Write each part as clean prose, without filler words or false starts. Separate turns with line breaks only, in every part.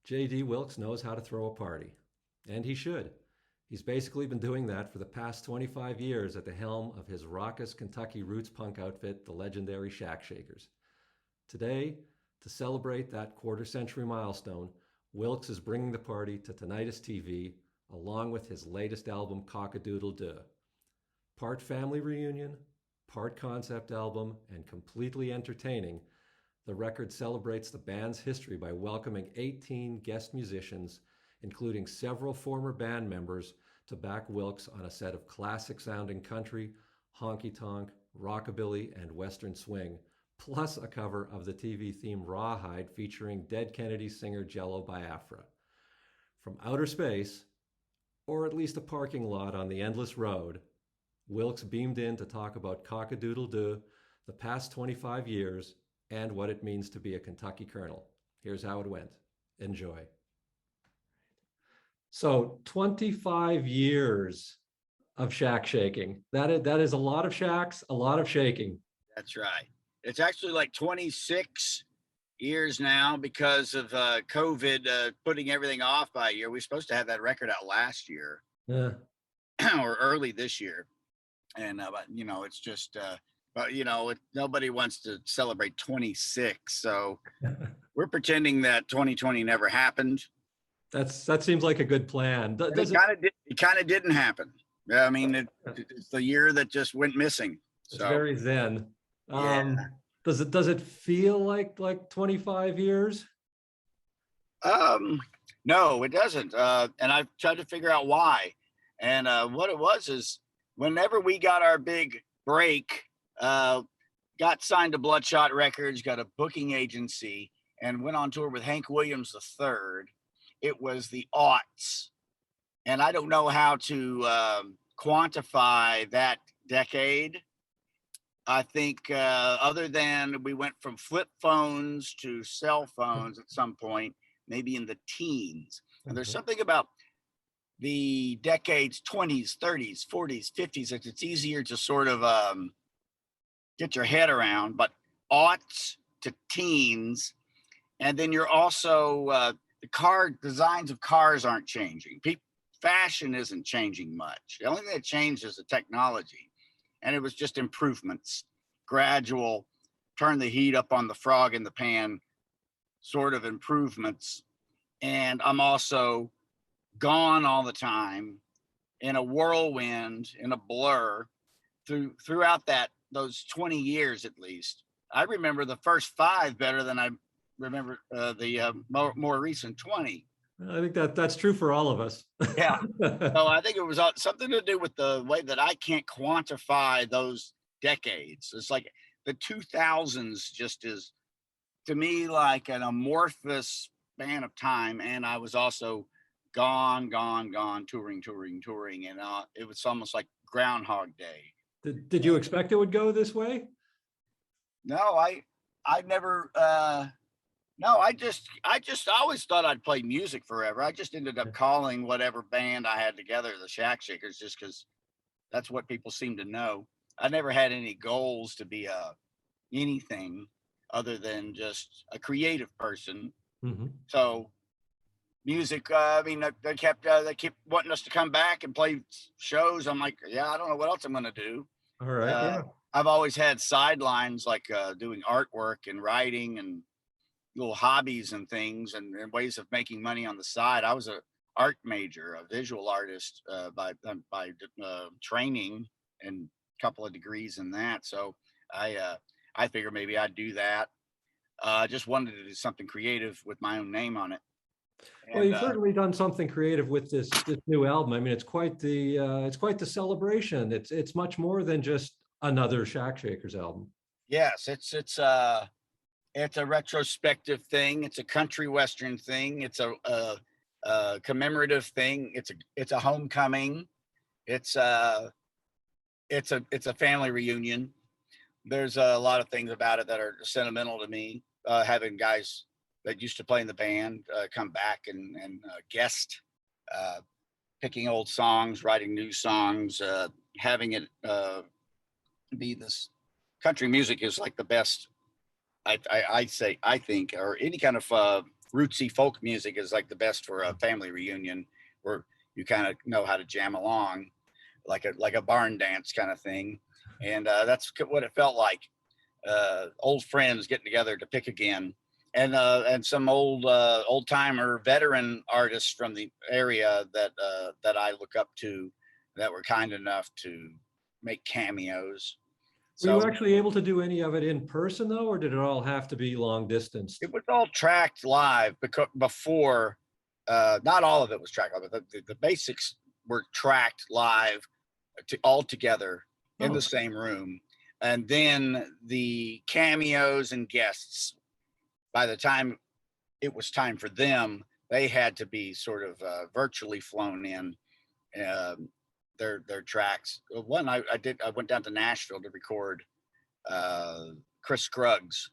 J.D. Wilkes knows how to throw a party, and he should. He's basically been doing that for the past 25 years at the helm of his raucous Kentucky roots punk outfit, the legendary Shack Shakers. Today, to celebrate that quarter-century milestone, Wilkes is bringing the party to Tinnitist TV, along with his latest album, Cockadoodledeux. Part family reunion, part concept album, and completely entertaining, the record celebrates the band's history by welcoming 18 guest musicians, including several former band members, to back Wilkes on a set of classic-sounding country, honky-tonk, rockabilly, and western swing, plus a cover of the TV theme Rawhide featuring Dead Kennedy singer Jello Biafra. From outer space, or at least a parking lot on the endless road, Wilkes beamed in to talk about Cockadoodledeux, the past 25 years, and what it means to be a Kentucky Colonel. Here's how it went. Enjoy. So 25 years of shack shaking. That is a lot of shacks, a lot of shaking.
That's right. It's actually like 26 years now because of COVID putting everything off by a year. We were supposed to have that record out last year,
Yeah.
or early this year. And, but, you know, it's just, but, you know, nobody wants to celebrate 26. So we're pretending that 2020 never happened.
That seems like a good plan.
It kind of didn't happen. Yeah, I mean, it's the year that just went missing.
It's very zen.
Yeah.
Does it feel like 25 years?
No, it doesn't. And I've tried to figure out why. And what it was is whenever we got our big break, got signed to Bloodshot Records, got a booking agency, and went on tour with Hank Williams III. It was the aughts. And I don't know how to quantify that decade. I think other than we went from flip phones to cell phones at some point, maybe in the teens. And there's something about the decades 20s, 30s, 40s, 50s, it's easier to sort of get your head around, but aughts to teens. And then you're also, the car designs of cars aren't changing. Fashion isn't changing much. The only thing that changed is the technology. And it was just improvements, gradual, turn the heat up on the frog in the pan sort of improvements. And I'm also gone all the time in a whirlwind, in a blur throughout those 20 years at least. I remember the first 5 better than I remember the more recent 20.
I think that's true for all of us.
Yeah. So I think it was something to do with the way that I can't quantify those decades. It's like the 2000s just is, to me, like an amorphous span of time. And I was also gone, touring. And it was almost like Groundhog Day.
Did you expect it would go this way?
No, I never, no, I just always thought I'd play music forever. I just ended up calling whatever band I had together the Shack Shakers, just because that's what people seem to know. I never had any goals to be anything other than just a creative person.
Mm-hmm.
So music, I mean, they kept wanting us to come back and play shows. I'm like, yeah, I don't know what else I'm going to do.
All right. Yeah.
I've always had sidelines like doing artwork and writing and little hobbies and things and ways of making money on the side. I was an art major, a visual artist by training and a couple of degrees in that. So I figured maybe I'd do that. I just wanted to do something creative with my own name on it.
Well, you've certainly done something creative with this new album. I mean, it's quite the celebration. It's much more than just another Shack Shakers album.
Yes, it's a retrospective thing. It's a country western thing. It's a commemorative thing. It's a homecoming. It's a family reunion. There's a lot of things about it that are sentimental to me. Having guys that used to play in the band come back and guest, picking old songs, writing new songs, having it be this country music is like the best. I think, or any kind of rootsy folk music is like the best for a family reunion, where you kind of know how to jam along, like a barn dance kind of thing. And that's what it felt like. Old friends getting together to pick again, and some old timer veteran artists from the area that I look up to, that were kind enough to make cameos.
Were you
So
actually able to do any of it in person though, or did it all have to be long distance?
it was all tracked live, because before, not all of it was tracked live, but the basics were tracked live all together in the same room. And then the cameos and guests, by the time it was time for them, they had to be sort of virtually flown in, their tracks. One I went down to Nashville to record Chris Scruggs.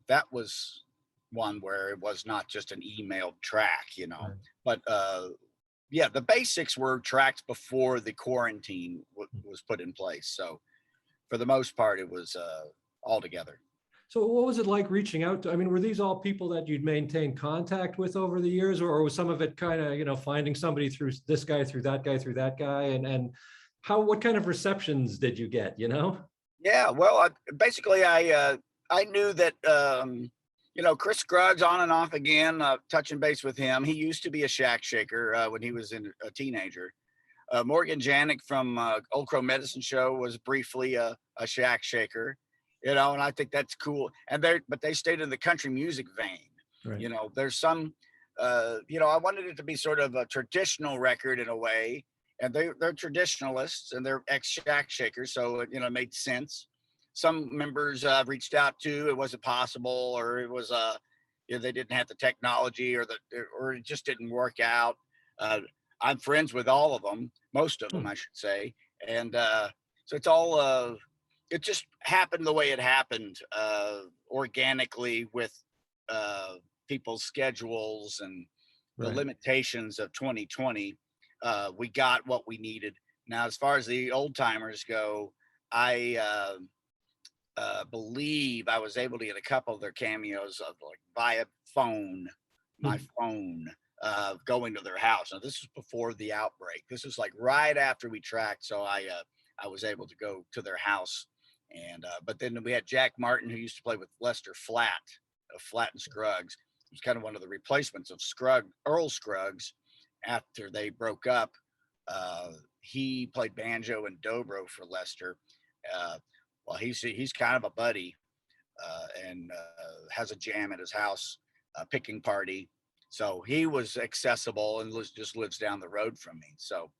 That was one where it was not just an emailed track,
Right.
but yeah, the basics were tracked before the quarantine was put in place. So for the most part, it was all together.
So what was it like reaching out to, I mean, were these all people that you'd maintained contact with over the years, or was some of it kind of, finding somebody through this guy, through that guy, through that guy? And what kind of receptions did you get,
Yeah, well, basically I knew that, Chris Scruggs, on and off again, touching base with him. He used to be a shack shaker when he was a teenager. Morgan Janik from Old Crow Medicine Show was briefly a shack shaker, and I think that's cool. And but they stayed in the country music vein.
Right.
There's some, I wanted it to be sort of a traditional record in a way, and they're traditionalists and they're ex-shack shakers, so it made sense. Some members reached out to, it wasn't possible, or it was they didn't have the technology, or it just didn't work out. I'm friends with all of them, most of them, I should say, and so it's all it just happened the way it happened, organically, with people's schedules and the
Right.
limitations of 2020. We got what we needed. Now, as far as the old timers go, I believe I was able to get a couple of their cameos of, like, via phone, my phone, going to their house. Now, this was before the outbreak. This was like right after we tracked, so I was able to go to their house. And but then we had Jack Martin, who used to play with Lester Flatt of Flatt and Scruggs. He was kind of one of the replacements of Earl Scruggs after they broke up. He played banjo and dobro for Lester. Well, he's kind of a buddy, and has a jam at his house, a picking party. So he was accessible and just lives down the road from me. So,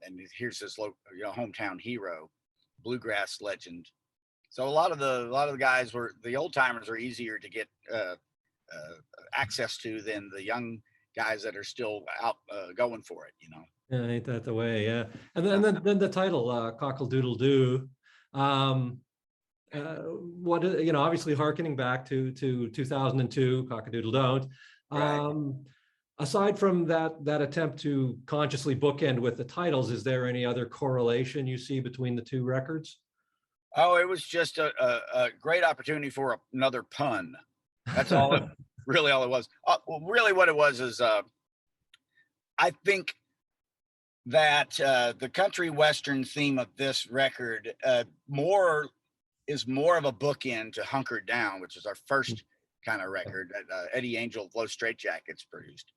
and here's his hometown hero, bluegrass legend. So a lot of the guys the old timers are easier to get access to than the young guys that are still out going for it.
Yeah, ain't that the way? Yeah. And then the title, Cockadoodledeux. What obviously harkening back to 2002, Cockadoodledeux.
Right.
Aside from that attempt to consciously bookend with the titles, is there any other correlation you see between the two records?
Oh, it was just a great opportunity for another pun. That's all. Really, all it was. Well, really, what it was is, I think that the country western theme of this record is more of a bookend to Hunker Down, which is our first kind of record that Eddie Angel of Low Straitjackets produced.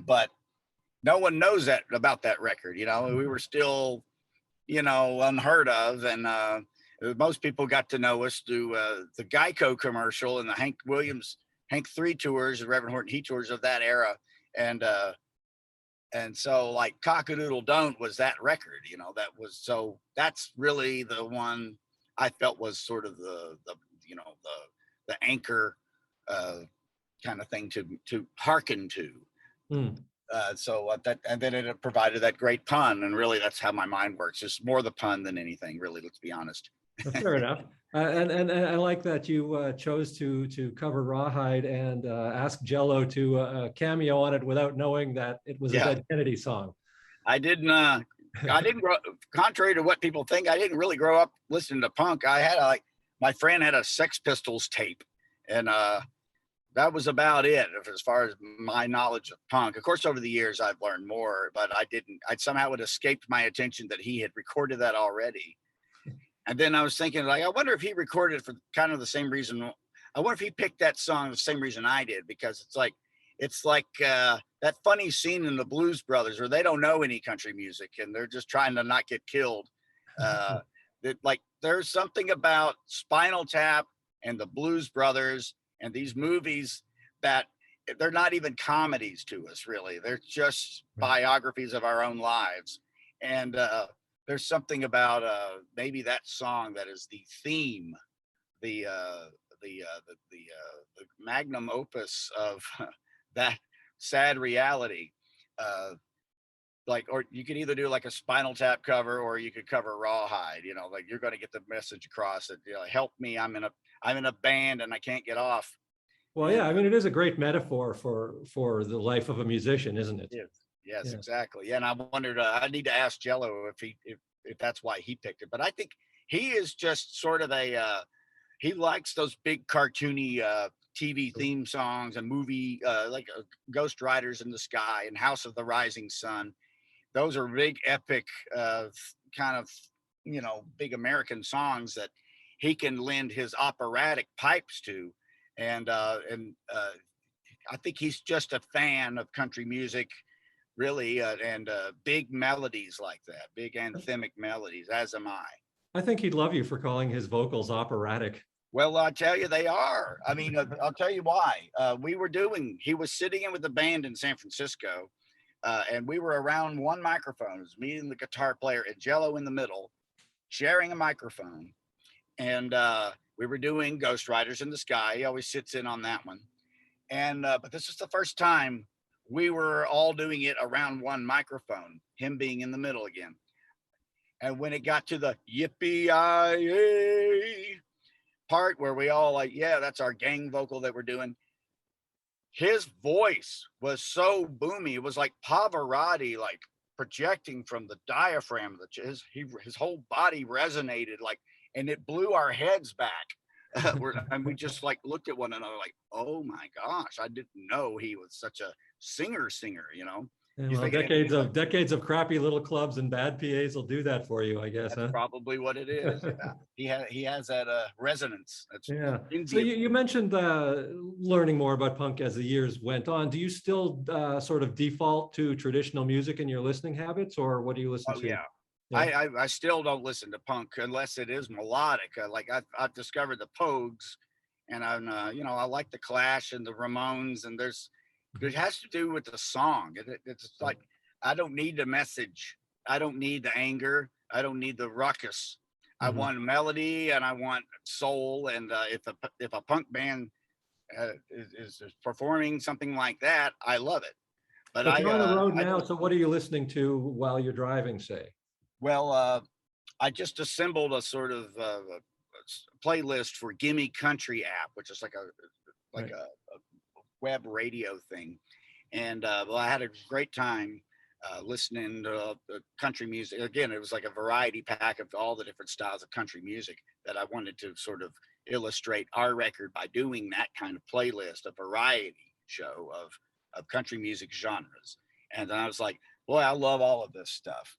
But no one knows that about that record. We were still, unheard of, and most people got to know us through the Geico commercial and the Hank 3 tours, the Reverend Horton Heat tours of that era, and so, like, Cockadoodledeux was that record. That's really the one I felt was sort of the anchor kind of thing to hearken to. And then it provided that great pun, and really that's how my mind works. It's more the pun than anything, really. Let's be honest.
Fair enough. And I like that you chose to cover Rawhide and ask Jello to cameo on it without knowing that it was a Dead Kennedy song.
I didn't contrary to what people think, I didn't really grow up listening to punk. I had my friend had a Sex Pistols tape, and that was about it as far as my knowledge of punk. Of course, over the years I've learned more, but I somehow it escaped my attention that he had recorded that already. And then I was thinking, like, I wonder if he recorded it for kind of the same reason. I wonder if he picked that song the same reason I did, because it's like that funny scene in the Blues Brothers where they don't know any country music and they're just trying to not get killed. That, like, there's something about Spinal Tap and the Blues Brothers and these movies that they're not even comedies to us, really. They're just biographies of our own lives. And there's something about maybe that song that is the theme, the magnum opus of that sad reality. Like, or you could either do like a Spinal Tap cover, or you could cover Rawhide. You know, like, you're going to get the message across that, you know, help me, I'm in a band and I can't get off.
Well, yeah, I mean, it is a great metaphor for the life of a musician, isn't it?
Yes,
Yeah.
exactly. Yeah, and I wondered. I need to ask Jello if that's why he picked it. But I think he is just sort of a he likes those big cartoony TV theme songs and movie like Ghost Riders in the Sky and House of the Rising Sun. Those are big, epic, kind of, you know, big American songs that he can lend his operatic pipes to. And I think he's just a fan of country music, really, and big melodies like that, big anthemic melodies, as am I.
I think he'd love you for calling his vocals operatic.
Well, I tell you, they are. I mean, I'll tell you why. He was sitting in with the band in San Francisco, and we were around one microphone. It was me and the guitar player and Jello in the middle, sharing a microphone. And we were doing Ghost Riders in the Sky. He always sits in on that one. And but this is the first time we were all doing it around one microphone, him being in the middle again. And when it got to the yippee-yi-yay part where we all like, yeah, that's our gang vocal that we're doing, his voice was so boomy. It was like Pavarotti, like projecting from the diaphragm. His whole body resonated, like, and it blew our heads back. And we just like looked at one another like, oh my gosh, I didn't know he was such a singer, you know.
And well, decades of crappy little clubs and bad PAs will do that for you, I guess.
That's probably what it is. Yeah. He has that resonance. That's
So you mentioned learning more about punk as the years went on. Do you still sort of default to traditional music in your listening habits, or what do you listen to?
Yeah. I still don't listen to punk unless it is melodic. Like I've discovered the Pogues, and I'm you know, I like the Clash and the Ramones, and it has to do with the song. It's like, I don't need the message. I don't need the anger. I don't need the raucous. I want melody and I want soul. And if a punk band is performing something like that, I love it. But
you're on the road now, so what are you listening to while you're driving, say?
Well, I just assembled a sort of playlist for Gimme Country app, which is like a web radio thing. And well, I had a great time listening to country music. Again, it was like a variety pack of all the different styles of country music that I wanted to sort of illustrate our record by doing that kind of playlist, a variety show of country music genres. And then I was like, boy, I love all of this stuff.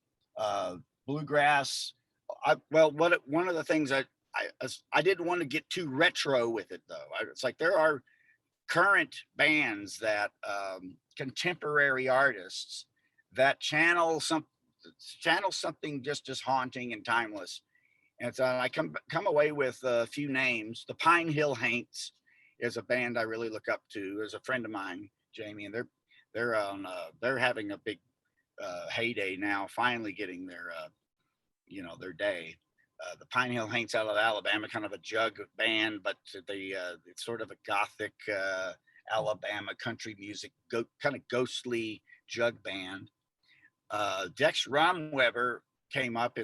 Bluegrass. One of the things I didn't want to get too retro with it, though. It's like there are current bands that contemporary artists that channel something just as haunting and timeless. And so I come away with a few names. The Pine Hill Haints is a band I really look up to. There's a friend of mine, Jamie, and they're having a big heyday now, finally getting their their day. The Pine Hill Haints out of Alabama, kind of a jug band, but it's sort of a gothic Alabama country music, kind of ghostly jug band. Dex Romweber came up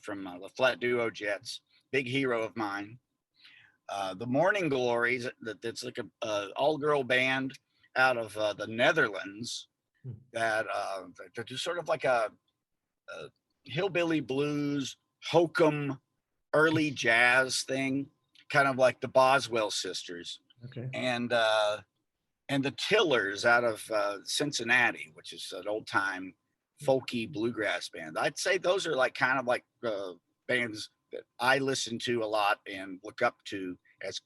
from the Flat Duo Jets, big hero of mine. The Morning Glories, that's like a all-girl band out of the Netherlands that they're just sort of like a hillbilly blues, hokum, early jazz thing, kind of like the Boswell sisters.
Okay.
and the Tillers out of Cincinnati, which is an old time folky bluegrass band. I'd say those are like kind of like bands that I listen to a lot and look up to as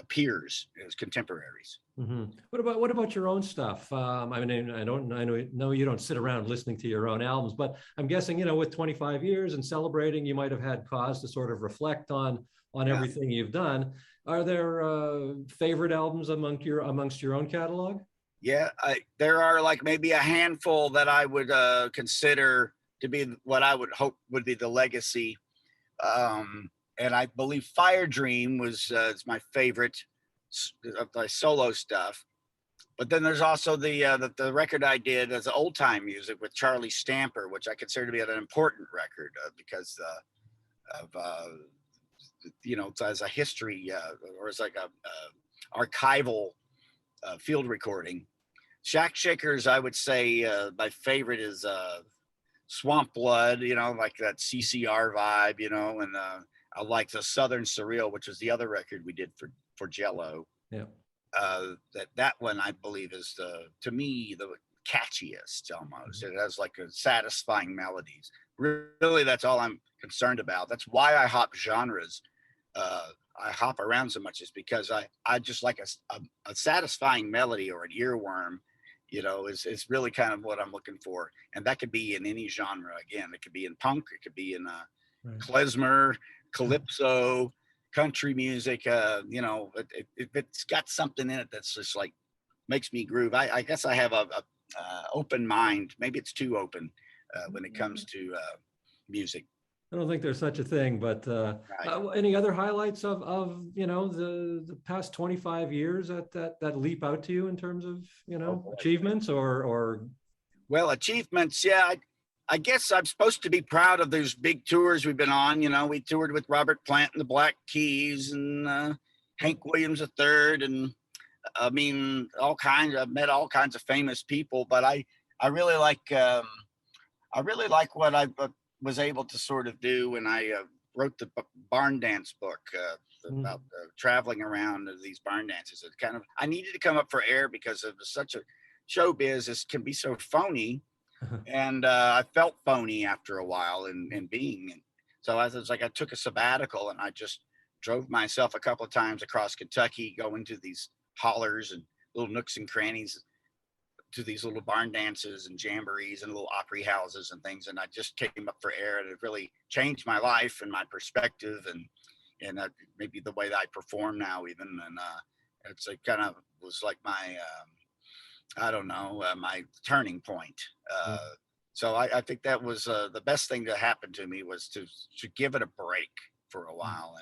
peers, as contemporaries.
Mm-hmm. What about your own stuff? I mean, I know you don't sit around listening to your own albums, but I'm guessing, you know, with 25 years and celebrating, you might have had cause to sort of reflect on
Yeah.
everything you've done. Are there favorite albums amongst your own catalog?
Yeah, there are like maybe a handful that I would consider to be what I would hope would be the legacy. And I believe Fire Dream was is my favorite of my solo stuff. But then there's also the record I did as old time music with Charlie Stamper, which I consider to be an important record because of you know, as a history or as like a archival field recording. Shack Shakers, I would say my favorite is Swamp Blood, you know, like that CCR vibe, you know, and I like the Southern Surreal, which was the other record we did for Jello.
Yeah.
That one I believe is to me the catchiest almost. It has like a satisfying melodies. Really, that's all I'm concerned about. That's why I hop genres. I hop around so much is because I just like a satisfying melody or an earworm, you know, is really kind of what I'm looking for. And that could be in any genre. Again, it could be in punk, it could be in
Right.
klezmer, calypso, country music. You know, it's got something in it that's just like makes me groove. I guess I have a open mind. Maybe it's too open when it comes to music.
I don't think there's such a thing, but
Right.
any other highlights of you know the past 25 years that leap out to you in terms of, you know,
boy.
achievements or
Well, achievements, yeah. I guess I'm supposed to be proud of those big tours we've been on. You know, we toured with Robert Plant and the Black Keys and Hank Williams III, and I mean, I've met all kinds of famous people. But I really like what I was able to sort of do when I wrote the barn dance book about traveling around these barn dances. It kind of I needed to come up for air because it was such a showbiz. This can be so phony, and I felt phony after a while in being. And so I was like, I took a sabbatical and I just drove myself a couple of times across Kentucky, going to these hollers and little nooks and crannies, to these little barn dances and jamborees and little opry houses and things. And I just came up for air, and it really changed my life and my perspective and maybe the way that I perform now even. And it's like kind of was like my I don't know, my turning point. So I think that was the best thing that happened to me was to give it a break for a while.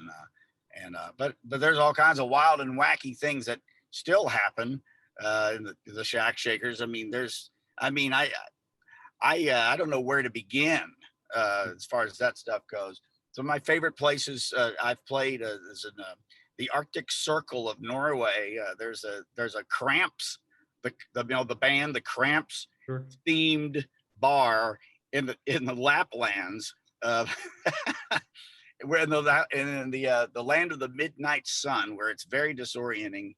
But there's all kinds of wild and wacky things that still happen in the Shack Shakers. I mean, I don't know where to begin as far as that stuff goes. So my favorite places I've played is in the Arctic Circle of Norway. There's a Cramps, the band the Cramps
Sure.
themed bar in the Laplands, where in the land of the midnight sun, where it's very disorienting,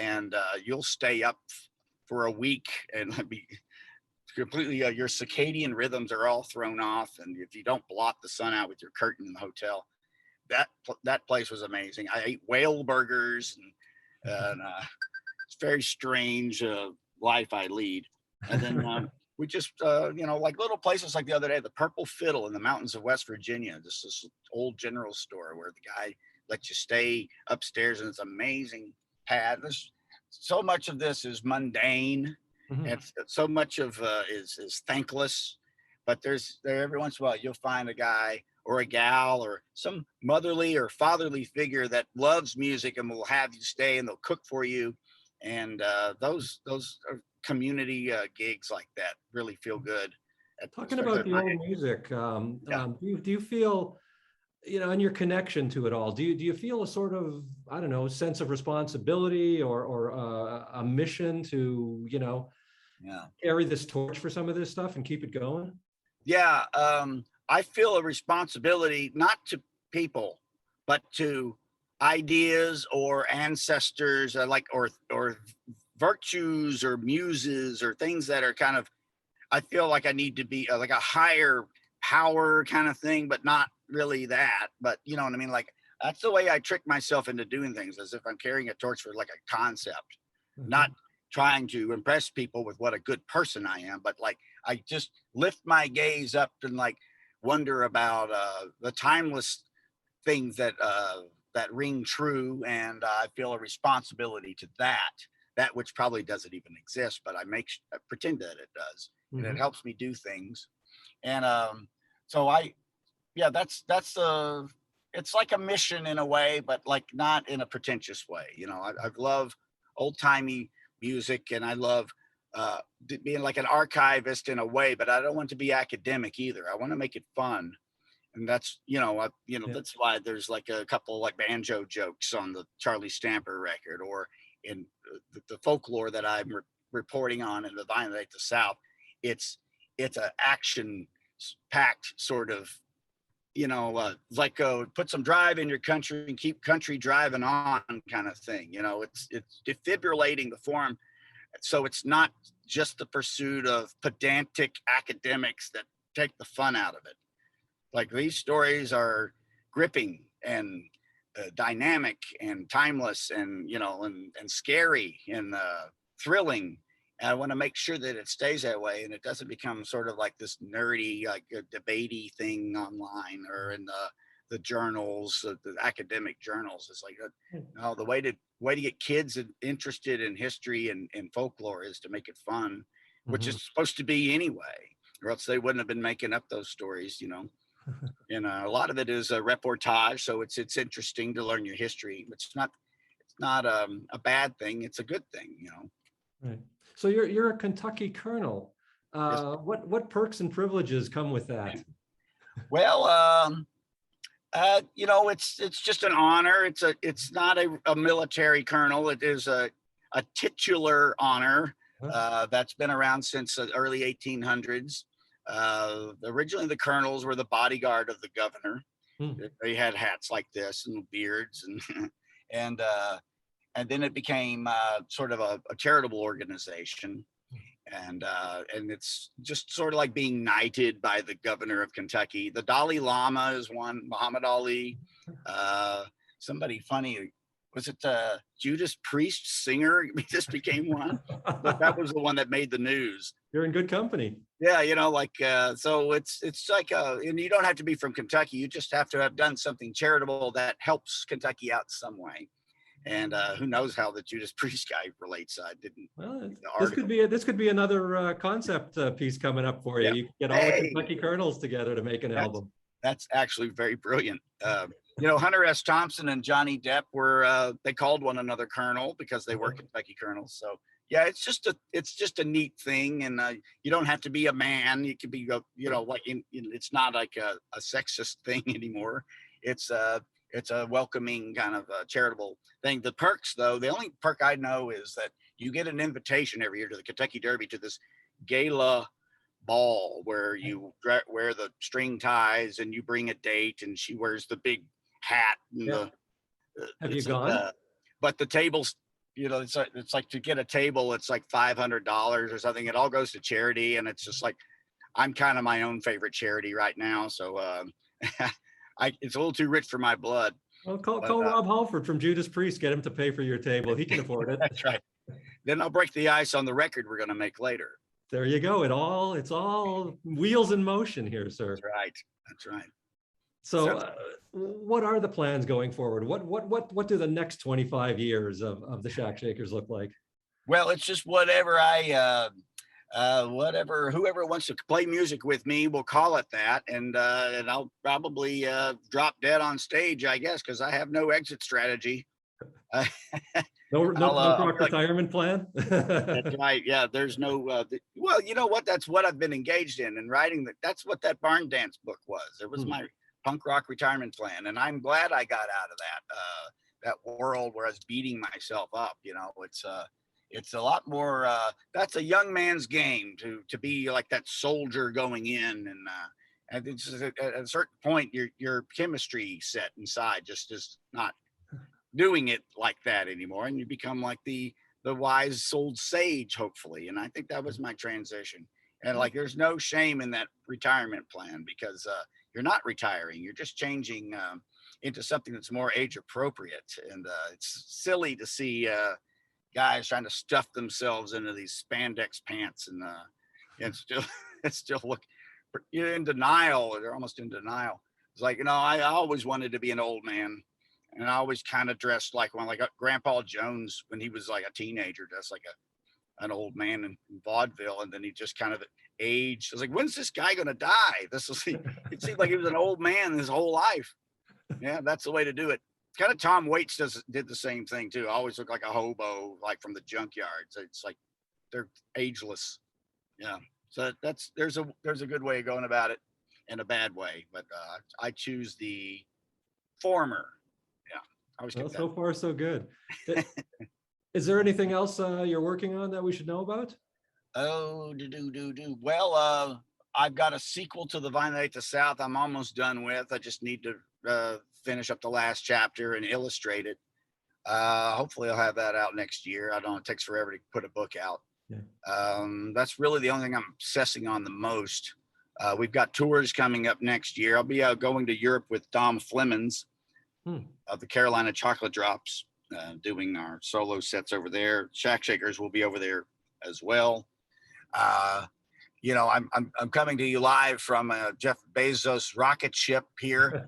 and you'll stay up for a week and be completely your circadian rhythms are all thrown off, and if you don't blot the sun out with your curtain in the hotel, that place was amazing. I ate whale burgers and it's very strange life I lead. And then we just like little places like the other day, the Purple Fiddle in the mountains of West Virginia, this old general store where the guy lets you stay upstairs, and it's amazing pad. So much of this is mundane, and so much of is thankless. But there every once in a while you'll find a guy or a gal or some motherly or fatherly figure that loves music and will have you stay, and they'll cook for you. And those are community gigs like that really feel good.
Talking about the old music, do you feel, you know, and your connection to it all, do you feel a sort of, I don't know, sense of responsibility or a mission to, you know, carry this torch for some of this stuff and keep it going?
Yeah, I feel a responsibility not to people, but to ideas or ancestors, or virtues or muses or things that are kind of, I feel like I need to be like a higher power kind of thing, but not really that. But you know what I mean? Like that's the way I trick myself into doing things, as if I'm carrying a torch for like a concept, not trying to impress people with what a good person I am, but like I just lift my gaze up and like wonder about the timeless things that ring true, and I feel a responsibility to that which probably doesn't even exist, but I pretend that it does, and it
Mm-hmm.
helps me do things. And so yeah, that's it's like a mission in a way, but like not in a pretentious way. You know, I love old timey music, and I love being like an archivist in a way, but I don't want to be academic either. I want to make it fun, and that's
Yeah.
that's why there's like a couple like banjo jokes on the Charlie Stamper record, or in the folklore that I'm reporting on in the Violate the South. It's a action packed sort of, like put some drive in your country and keep country driving on kind of thing. It's defibrillating the form, so it's not just the pursuit of pedantic academics that take the fun out of it. Like these stories are gripping and dynamic and timeless, and and scary and thrilling. And I want to make sure that it stays that way, and it doesn't become sort of like this nerdy, like a debatey thing online or in the journals, the academic journals. It's like, no, the way to get kids interested in history and folklore is to make it fun, which
Mm-hmm.
is supposed to be anyway, or else they wouldn't have been making up those stories. And a lot of it is a reportage, so it's interesting to learn your history. It's not a bad thing. It's a good thing.
Right. So you're a Kentucky colonel.
Yes.
What perks and privileges come with that?
Well, it's just an honor. It's not a military colonel. It is a titular honor that's been around since the early 1800s. Originally, the colonels were the bodyguard of the governor.
Hmm.
They had hats like this and beards, and and and then it became sort of a charitable organization, and it's just sort of like being knighted by the governor of Kentucky. The Dalai Lama is one, Muhammad Ali. Uh, Somebody funny, was it Judas Priest singer? Just became one, but that was the one that made the news.
You're in good company.
Yeah, so it's like and you don't have to be from Kentucky. You just have to have done something charitable that helps Kentucky out some way. And who knows how the Judas Priest guy relates? I didn't
Well,
read the
this could
article.
be this could be another concept piece coming up for you.
Yeah.
You can get all the
Hey,
Kentucky colonels together to make an
that's
album.
that's actually very brilliant. Hunter S. Thompson and Johnny Depp were they called one another Colonel because they were Kentucky colonels. So yeah, it's just a neat thing, and you don't have to be a man. You could be like it's not like a sexist thing anymore. It's a welcoming kind of charitable thing. The perks, though, the only perk I know is that you get an invitation every year to the Kentucky Derby, to this gala ball where you wear the string ties and you bring a date, and she wears the big hat and
Yeah. Have you
it's like
gone?
but the tables, it's like to get a table, it's like $500 or something. It all goes to charity, and it's just like I'm kind of my own favorite charity right now, so it's a little too rich for my blood.
Well,
But
call Rob Halford from Judas Priest. Get him to pay for your table. He can afford it.
that's right. Then I'll break the ice on the record we're going to make later.
There you go. It's all wheels in motion here, sir.
That's right. That's right.
So, what are the plans going forward? What do the next 25 years of the Shack Shakers look like?
Well, it's just whatever whoever wants to play music with me, we'll call it that, and I'll probably drop dead on stage, I guess, because I have no exit strategy.
No
I'll
rock
be like,
retirement plan.
that's right. Yeah, there's no. Well, you know what? That's what I've been engaged in and writing. That's what that barn dance book was. It was my punk rock retirement plan, and I'm glad I got out of that world where I was beating myself up. It's a lot more. That's a young man's game to be like that soldier going in, and it's just at a certain point your chemistry set inside just is not doing it like that anymore, and you become like the wise old sage, hopefully. And I think that was my transition. And like, there's no shame in that retirement plan, because you're not retiring, you're just changing into something that's more age appropriate. And it's silly to see guys trying to stuff themselves into these spandex pants and still it still look, you're in denial. They're almost in denial. It's like, I always wanted to be an old man, and I always kind of dressed like one, like Grandpa Jones when he was like a teenager, dressed like an old man in vaudeville, and then he just kind of aged. I was like, when's this guy gonna die? It seemed like he was an old man his whole life. Yeah, that's the way to do it. Kind of Tom Waits did the same thing too. I always look like a hobo, like from the junkyard. So it's like they're ageless. Yeah. So there's a good way of going about it, and a bad way, but I choose the former. Yeah. I always
Well, so far so good. Is there anything else you're working on that we should know about?
Oh, Well, I've got a sequel to The Vine That Ate the South I'm almost done with. I just need to finish up the last chapter and illustrate it. Hopefully I'll have that out next year. I don't know, it takes forever to put a book out. Yeah. That's really the only thing I'm obsessing on the most. We've got tours coming up next year. I'll be going to Europe with Dom Flemons of the Carolina Chocolate Drops, doing our solo sets over there. Shack Shakers will be over there as well. I'm coming to you live from Jeff Bezos' rocket ship here.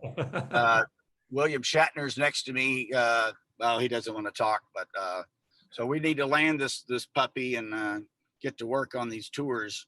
William Shatner's next to me. Well, he doesn't want to talk, but so we need to land this puppy and get to work on these tours.